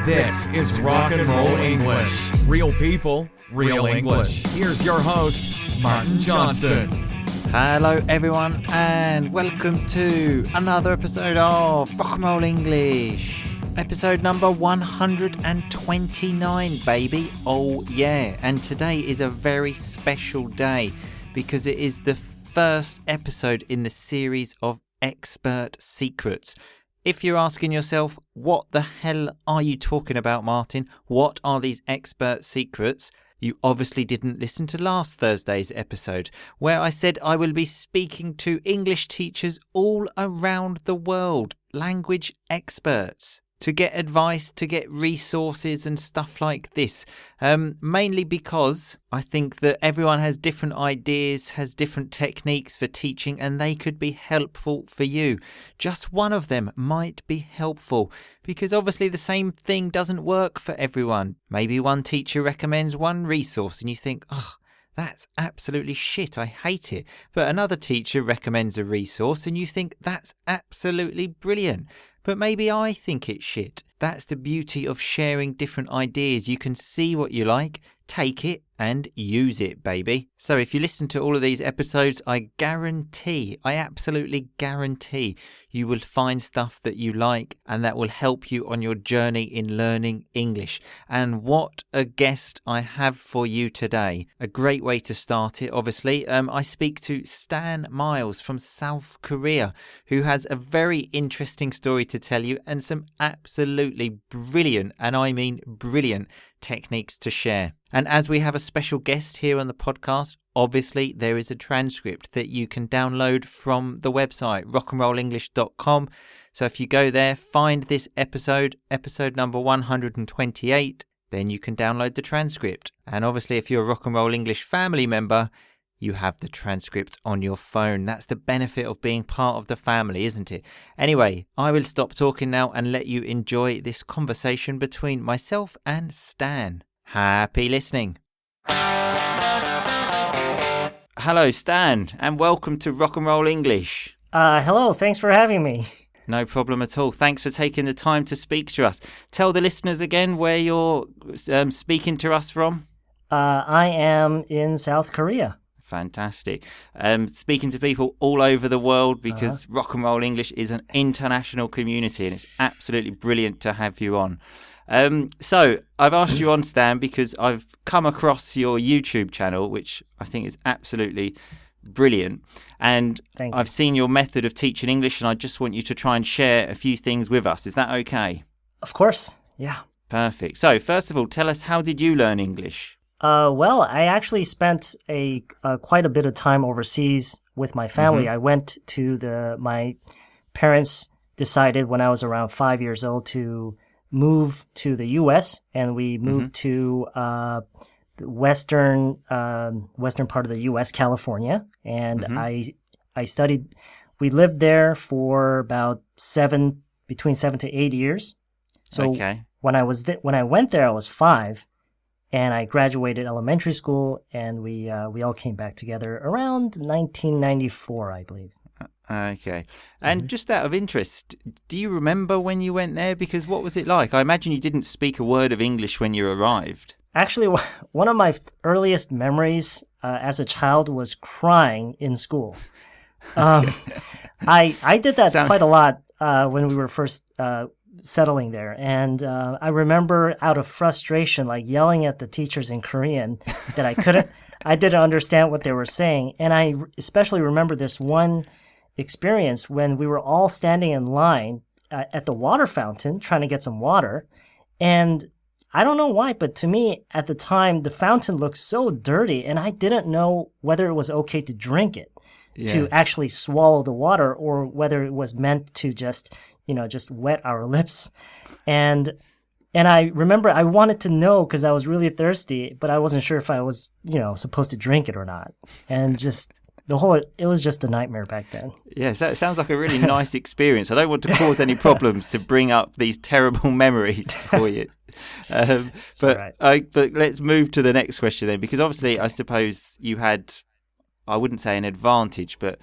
This is Rock and Roll English. Real people, real English. Here's your host, Martin Johnston. Hello everyone and welcome to another episode of Rock and Roll English. Episode number 129, baby. Oh yeah, and today is a very special day because it is the first episode in the series of Expert Secrets. If you're asking yourself, what the hell are you talking about, Martin? What are these expert secrets? You obviously didn't listen to last Thursday's episode, where I said I will be speaking to English teachers all around the world, language experts, to get advice, to get resources and stuff like this. Mainly because I think that everyone has different ideas, has different techniques for teaching, and they could be helpful for you. Just one of them might be helpful because obviously the same thing doesn't work for everyone. Maybe one teacher recommends one resource and you think, oh, that's absolutely shit, I hate it. But another teacher recommends a resource and you think that's absolutely brilliant. But maybe I think it's shit. That's the beauty of sharing different ideas. You can see what you like, take it and use it, baby. So if you listen to all of these episodes, I absolutely guarantee you will find stuff that you like and that will help you on your journey in learning English. And what a guest I have for you today. A great way to start it, obviously. I speak to Stan Miles from South Korea, who has a very interesting story to tell you and some absolutely brilliant, and I mean brilliant, techniques to share. And as we have a special guest here on the podcast, obviously there is a transcript that you can download from the website rockandrollenglish.com. So if you go there, find this episode number 128, then you can download the transcript. And obviously if you're a Rock and Roll English family member, you have the transcript on your phone. That's the benefit of being part of the family, isn't it? Anyway, I will stop talking now and let you enjoy this conversation between myself and Stan. Happy listening. Hello, Stan, and welcome to Rock and Roll English. Hello, thanks for having me. No problem at all. Thanks for taking the time to speak to us. Tell the listeners again where you're speaking to us from. I am in South Korea. Fantastic. Speaking to people all over the world because Rock and Roll English is an international community and it's absolutely brilliant to have you on. So I've asked you on, Stan, because I've come across your YouTube channel, which I think is absolutely brilliant. And I've seen your method of teaching English and I just want you to try and share a few things with us. Is that okay? Of course, yeah. Perfect. So first of all, tell us, how did you learn English? Well, I actually spent quite a bit of time overseas with my family. I went to my parents decided when I was around 5 years old to move to the U.S. and we moved to the western part of the U.S., California, and I studied. We lived there for about between 7 to 8 years. So when I went there, I was 5. And I graduated elementary school, and we all came back together around 1994, I believe. Okay. And just out of interest, do you remember when you went there? Because what was it like? I imagine you didn't speak a word of English when you arrived. Actually, one of my earliest memories as a child was crying in school. I did that quite a lot when we were first settling there, and I remember out of frustration like yelling at the teachers in Korean that I didn't understand what they were saying. And I especially remember this one experience when we were all standing in line at the water fountain trying to get some water, and I don't know why, but to me at the time the fountain looked so dirty and I didn't know whether it was okay to drink it, to actually swallow the water, or whether it was meant to just wet our lips. And I remember I wanted to know because I was really thirsty, but I wasn't sure if I was, supposed to drink it or not. And just it was just a nightmare back then. Yes, that sounds like a really nice experience. I don't want to cause any problems to bring up these terrible memories for you. But let's move to the next question then, because obviously I suppose you had, I wouldn't say an advantage, but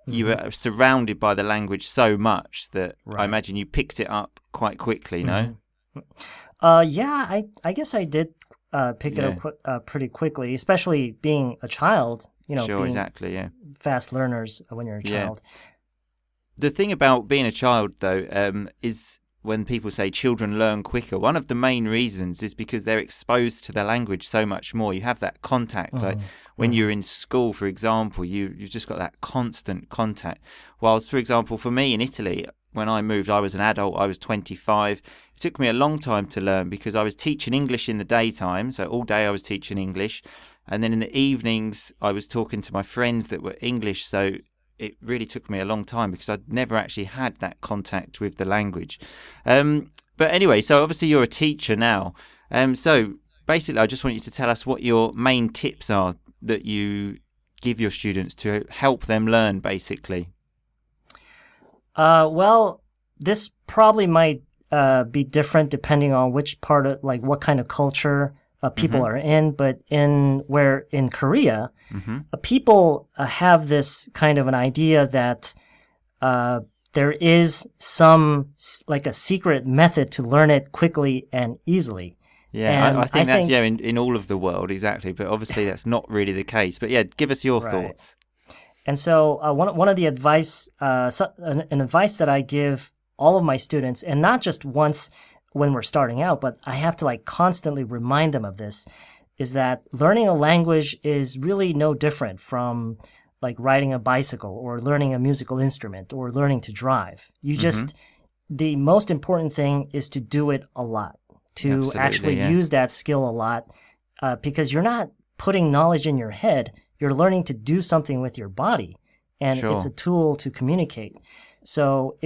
you were surrounded by the language so much that I imagine you picked it up quite quickly, no? Yeah, I guess I did pick it up pretty quickly, especially being a child. Sure, being exactly, yeah. fast learners when you're a child. The thing about being a child, though, is when people say children learn quicker, one of the main reasons is because they're exposed to the language so much more. You have that contact. Like when you're in school, for example, you've just got that constant contact. Whilst, for example, for me in Italy, when I moved, I was an adult, I was 25. It took me a long time to learn because I was teaching English in the daytime. So all day I was teaching English. And then in the evenings, I was talking to my friends that were English. So it really took me a long time because I'd never actually had that contact with the language. But anyway, so obviously you're a teacher now. So basically, I just want you to tell us what your main tips are that you give your students to help them learn, basically. Well, this probably might be different depending on which part of, like, what kind of culture people are in. But in Korea, people have this kind of an idea that there is some, like, a secret method to learn it quickly and easily. Yeah, and I think that's in all of the world, exactly. But obviously that's not really the case. But yeah, give us your thoughts. And so one of the advice, an advice that I give all of my students, and not just once when we're starting out, but I have to, like, constantly remind them of this, is that learning a language is really no different from, like, riding a bicycle or learning a musical instrument or learning to drive. You just, the most important thing is to do it a lot, to actually use that skill a lot, because you're not putting knowledge in your head. You're learning to do something with your body, and it's a tool to communicate. So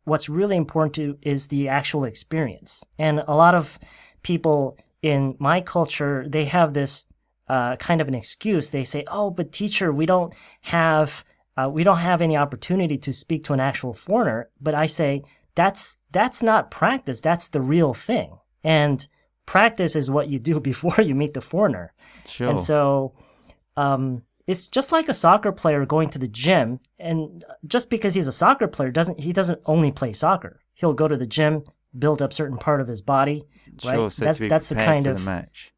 what's really important is the actual experience. And a lot of people in my culture, they have this kind of an excuse. They say, "Oh, but teacher, we don't have any opportunity to speak to an actual foreigner." But I say that's not practice. That's the real thing. And practice is what you do before you meet the foreigner. Sure. And so it's just like a soccer player going to the gym, and just because he's a soccer player he doesn't only play soccer. He'll go to the gym, build up certain part of his body, right? Sure, so that's the kind of the match.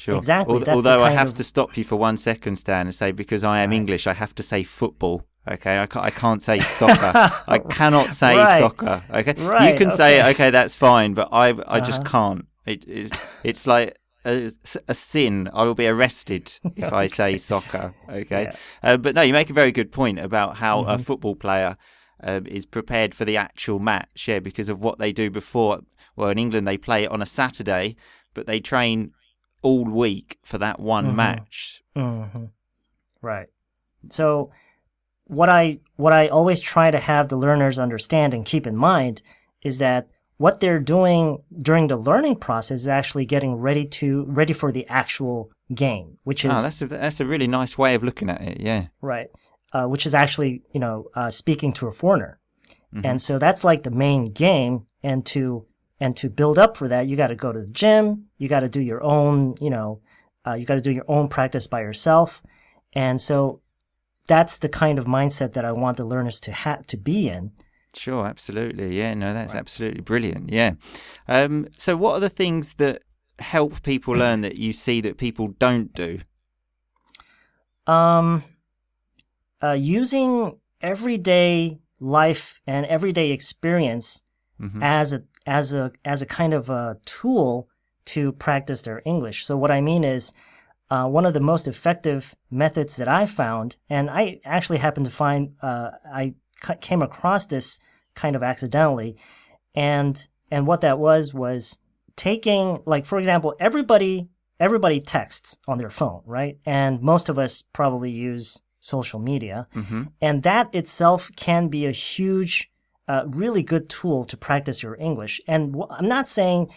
Sure. Exactly. Although I have to stop you for 1 second, Stan, and say, because I am English, I have to say football. Okay, I can't say soccer. I cannot say soccer. Okay, you can say it. Okay, that's fine, but I just can't. It's like a sin. I will be arrested if I say soccer. Okay, but no, you make a very good point about how a football player is prepared for the actual match. Yeah, because of what they do before. Well, in England they play it on a Saturday, but they train all week for that one match. Right. So what I always try to have the learners understand and keep in mind is that what they're doing during the learning process is actually getting ready for the actual game, which is that's a really nice way of looking at it. Yeah. Right. Which is actually speaking to a foreigner, and so that's like the main game. And to build up for that, you got to go to the gym. You got to do your own practice by yourself, and so that's the kind of mindset that I want the learners to be in. Sure, absolutely. Yeah, no, that's absolutely brilliant. Yeah. So what are the things that help people learn that you see that people don't do? Using everyday life and everyday experience as a kind of a tool to practice their English. So what I mean is, one of the most effective methods that I found, and I actually happened to find, I came across this kind of accidentally, and what that was taking, like, for example, everybody texts on their phone, right? And most of us probably use social media, and that itself can be a huge, really good tool to practice your English. And I'm not saying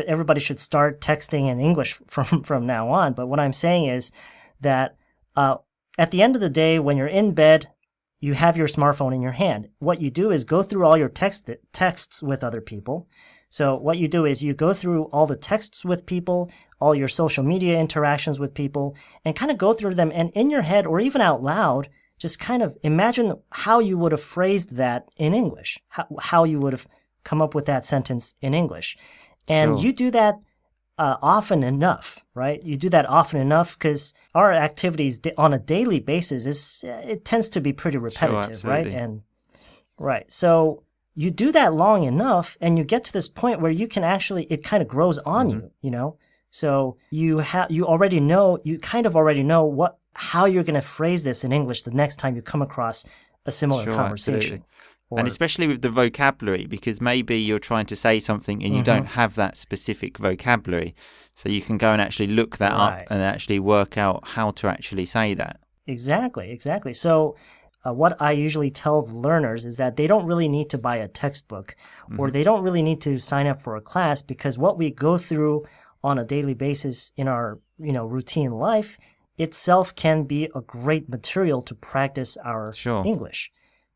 everybody should start texting in English from now on, but what I'm saying is that at the end of the day, when you're in bed, you have your smartphone in your hand. What you do is go through all your texts with other people. So what you do is you go through all the texts with people, all your social media interactions with people, and kind of go through them, and in your head or even out loud, just kind of imagine how you would have phrased that in English, how you would have come up with that sentence in English. And Sure. you do that often enough, right? You do that often enough because our activities on a daily basis it tends to be pretty repetitive, right? absolutely. And right. So you do that long enough and you get to this point where you can actually, it kind of grows on you. So you kind of already know how you're going to phrase this in English the next time you come across a similar Sure, conversation. absolutely. And especially with the vocabulary, because maybe you're trying to say something and you don't have that specific vocabulary. So you can go and actually look that up and actually work out how to actually say that. Exactly. So what I usually tell the learners is that they don't really need to buy a textbook or they don't really need to sign up for a class, because what we go through on a daily basis in our routine life itself can be a great material to practice our English,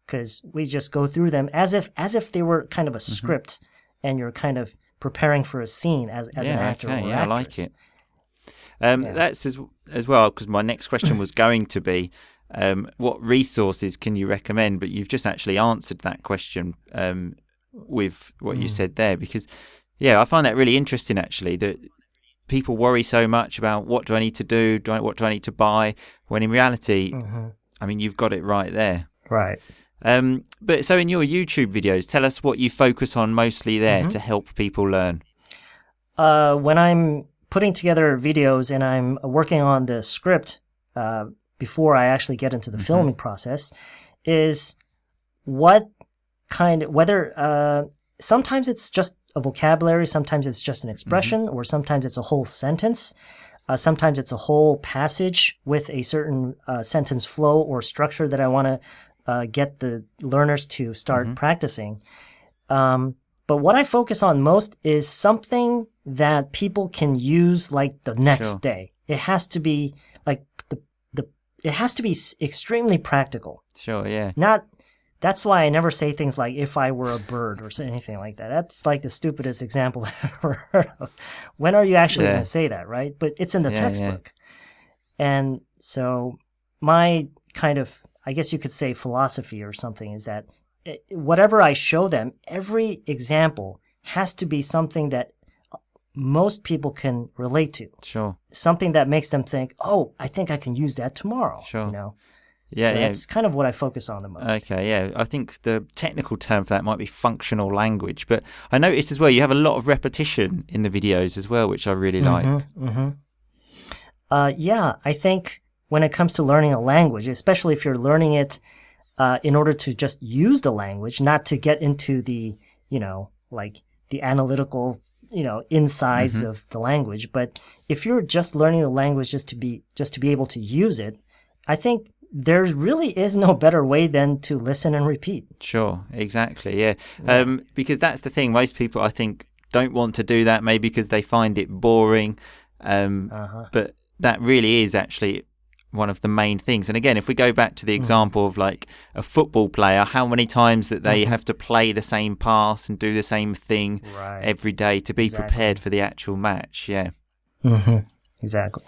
because we just go through them as if they were kind of a script and you're kind of preparing for a scene as an actor or actress. I like it. That's as well, because my next question was going to be, what resources can you recommend? But you've just actually answered that question with what you said there, because, I find that really interesting, actually, that people worry so much about what do I need to do, what do I need to buy, when in reality, I mean, you've got it right there. Right. But so in your YouTube videos, tell us what you focus on mostly there to help people learn. When I'm putting together videos and I'm working on the script before I actually get into the filming process, is sometimes it's just a vocabulary, sometimes it's just an expression, or sometimes it's a whole sentence. Sometimes it's a whole passage with a certain sentence flow or structure that I want to get the learners to start practicing. But what I focus on most is something that people can use like the next day. It has to be like it has to be extremely practical. Sure, yeah. That's why I never say things like "if I were a bird" or anything like that. That's like the stupidest example I've ever heard of. When are you actually going to say that, right? But it's in the textbook. And so my kind of, I guess you could say, philosophy or something is that whatever I show them, every example has to be something that most people can relate to. Sure. Something that makes them think, oh, I think I can use that tomorrow. Sure. Yeah, so that's kind of what I focus on the most. Okay, yeah. I think the technical term for that might be functional language. But I noticed as well, you have a lot of repetition in the videos as well, which I really like. I think when it comes to learning a language, especially if you're learning it in order to just use the language, not to get into the, like the analytical, insides of the language. But if you're just learning the language just to be able to use it, I think there really is no better way than to listen and repeat. Sure, exactly, yeah. Because that's the thing. Most people, I think, don't want to do that, maybe because they find it boring. But that really is actually one of the main things. And again, if we go back to the example of like a football player, how many times that they have to play the same pass and do the same thing every day to be prepared for the actual match. Yeah. Exactly.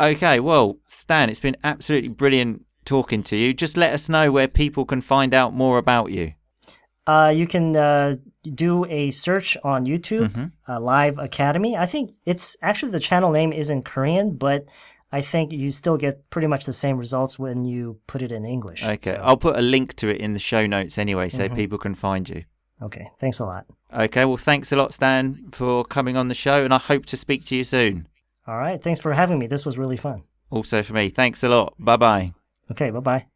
Okay, well, Stan, it's been absolutely brilliant talking to you. Just let us know where people can find out more about you. You can do a search on YouTube, Live Academy. I think it's actually, the channel name is in Korean, but I think you still get pretty much the same results when you put it in English. Okay, so I'll put a link to it in the show notes anyway, so people can find you. Okay, thanks a lot. Okay, well, thanks a lot, Stan, for coming on the show, and I hope to speak to you soon. All right, thanks for having me. This was really fun. Also for me. Thanks a lot. Bye-bye. Okay, bye-bye.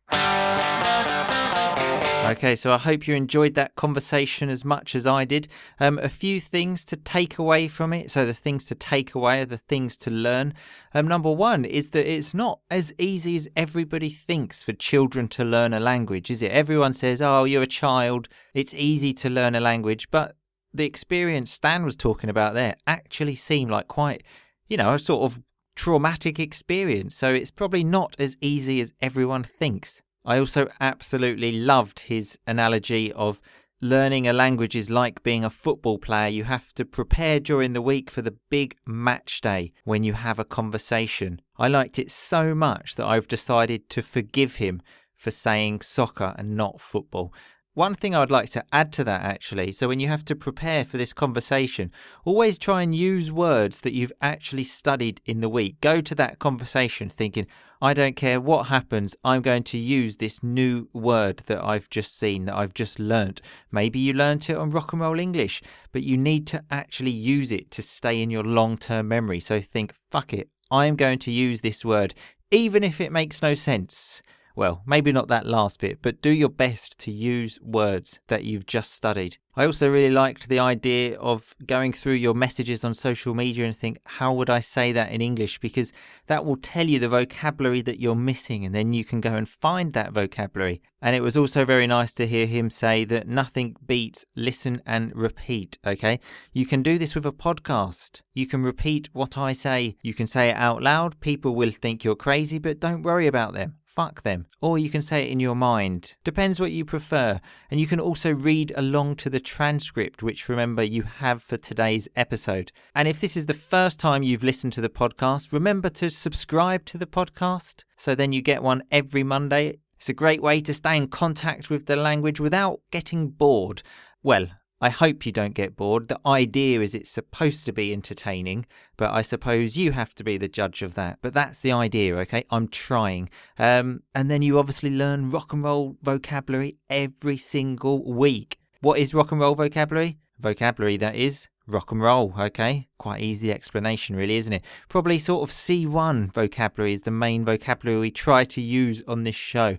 Okay, so I hope you enjoyed that conversation as much as I did. A few things to take away from it. So the things to take away are the things to learn. Number one is that it's not as easy as everybody thinks for children to learn a language, is it? Everyone says, oh, you're a child, it's easy to learn a language. But the experience Stan was talking about there actually seemed like quite, a sort of traumatic experience. So it's probably not as easy as everyone thinks. I also absolutely loved his analogy of learning a language is like being a football player. You have to prepare during the week for the big match day when you have a conversation. I liked it so much that I've decided to forgive him for saying soccer and not football. one thing I would like to add to that, actually, so when you have to prepare for this conversation, always try and use words that you've actually studied in the week. Go to that conversation thinking, I don't care what happens, I'm going to use this new word that I've just seen, that I've just learnt. Maybe you learnt it on Rock and Roll English, but you need to actually use it to stay in your long-term memory. So think, fuck it, I'm going to use this word, even if it makes no sense. Well, maybe not that last bit, but do your best to use words that you've just studied. I also really liked the idea of going through your messages on social media and think, how would I say that in English? Because that will tell you the vocabulary that you're missing, and then you can go and find that vocabulary. And it was also very nice to hear him say that nothing beats listen and repeat, okay? You can do this with a podcast. You can repeat what I say. You can say it out loud. People will think you're crazy, but don't worry about them. Fuck them. Or you can say it in your mind. Depends what you prefer. And you can also read along to the transcript, which remember you have for today's episode. And if this is the first time you've listened to the podcast, remember to subscribe to the podcast so then you get one every Monday. It's a great way to stay in contact with the language without getting bored. Well, I hope you don't get bored. The idea is it's supposed to be entertaining, but I suppose you have to be the judge of that. But that's the idea, okay? I'm trying. And then you obviously learn rock and roll vocabulary every single week. What is rock and roll vocabulary? Vocabulary, that is. Rock and roll, okay? Quite easy explanation, really, isn't it? Probably sort of C1 vocabulary is the main vocabulary we try to use on this show.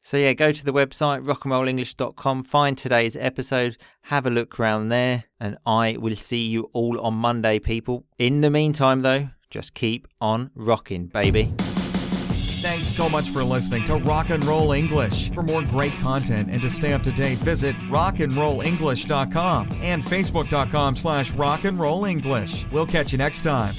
So yeah, go to the website, rockandrollenglish.com, find today's episode, have a look around there, and I will see you all on Monday, people. In the meantime, though, just keep on rocking, baby. Thanks so much for listening to Rock and Roll English. For more great content and to stay up to date, visit rockandrollenglish.com and facebook.com/rockandrollenglish. We'll catch you next time.